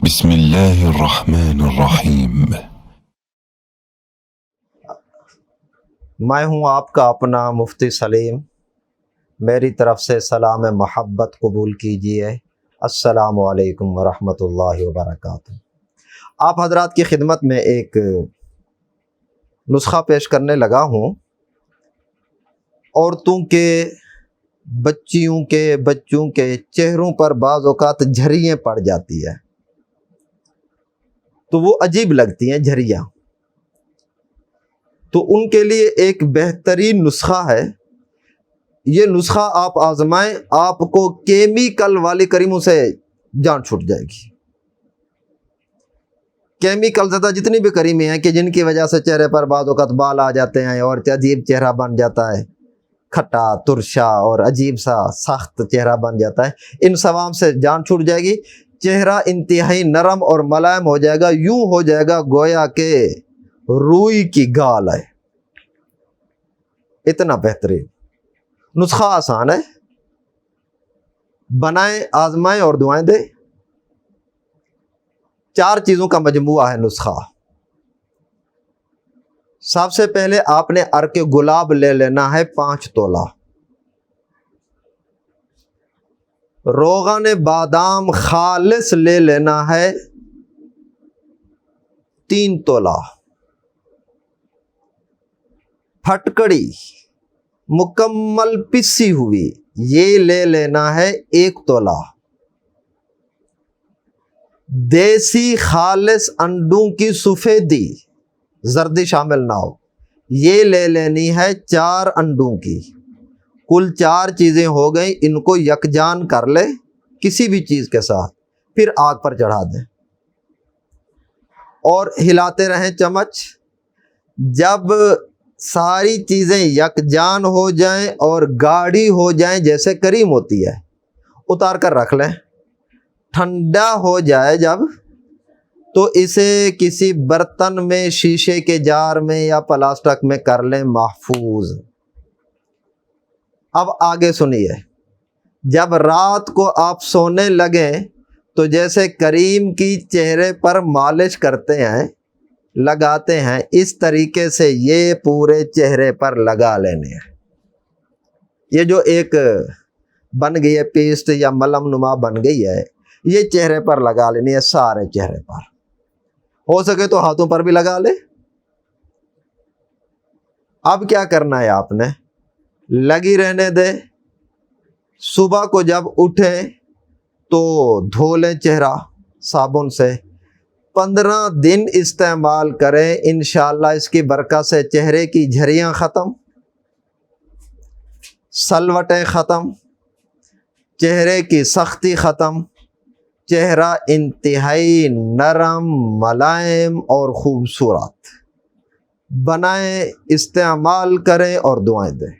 بسم اللہ الرحمن الرحیم۔ میں ہوں آپ کا اپنا مفتی سلیم، میری طرف سے سلام محبت قبول کیجیے۔ السلام علیکم ورحمۃ اللہ وبرکاتہ۔ آپ حضرات کی خدمت میں ایک نسخہ پیش کرنے لگا ہوں۔ عورتوں کے، بچوں کے چہروں پر بعض اوقات جھریاں پڑ جاتی ہے تو وہ عجیب لگتی ہیں جھریاں، تو ان کے لیے ایک بہترین نسخہ ہے۔ یہ نسخہ آپ آزمائیں، آپ کو کیمیکل والی کریموں سے جان چھوٹ جائے گی۔ کیمیکل زدہ جتنی بھی کریمیں ہیں کہ جن کی وجہ سے چہرے پر بعض اوقات بال آ جاتے ہیں اور عجیب چہرہ بن جاتا ہے، کھٹا ترشا اور عجیب سا سخت چہرہ بن جاتا ہے، ان سوام سے جان چھوٹ جائے گی۔ چہرہ انتہائی نرم اور ملائم ہو جائے گا، یوں ہو جائے گا گویا کہ روئی کی گال ہے۔ اتنا بہترین نسخہ، آسان ہے، بنائیں، آزمائیں اور دعائیں دیں۔ 4 چیزوں کا مجموعہ ہے نسخہ۔ سب سے پہلے آپ نے عرق گلاب لے لینا ہے 5 تولہ، روغن بادام خالص لے لینا ہے 3 تولہ، پھٹکڑی مکمل پسی ہوئی یہ لے لینا ہے 1 تولہ، دیسی خالص انڈوں کی سفیدی، زردی شامل نہ ہو، یہ لے لینی ہے 4 انڈوں کی۔ کل 4 چیزیں ہو گئیں، ان کو یکجان کر لے کسی بھی چیز کے ساتھ، پھر آگ پر چڑھا دیں اور ہلاتے رہیں چمچ۔ جب ساری چیزیں یکجان ہو جائیں اور گاڑھی ہو جائیں جیسے کریم ہوتی ہے، اتار کر رکھ لیں۔ ٹھنڈا ہو جائے جب، تو اسے کسی برتن میں، شیشے کے جار میں یا پلاسٹک میں کر لیں محفوظ۔ اب آگے سنیے، جب رات کو آپ سونے لگیں تو جیسے کریم کی چہرے پر مالش کرتے ہیں، لگاتے ہیں، اس طریقے سے یہ پورے چہرے پر لگا لینے ہیں۔ یہ جو ایک بن گئی ہے پیسٹ یا ملم نما بن گئی ہے، یہ چہرے پر لگا لینی ہے، سارے چہرے پر، ہو سکے تو ہاتھوں پر بھی لگا لے۔ اب کیا کرنا ہے آپ نے، لگی رہنے دے۔ صبح کو جب اٹھیں تو دھو لیں چہرہ صابن سے، 15 دن استعمال کریں، انشاءاللہ اس کی برکت سے چہرے کی جھریاں ختم، سلوٹیں ختم، چہرے کی سختی ختم، چہرہ انتہائی نرم، ملائم اور خوبصورت۔ بنائیں، استعمال کریں اور دعائیں دیں۔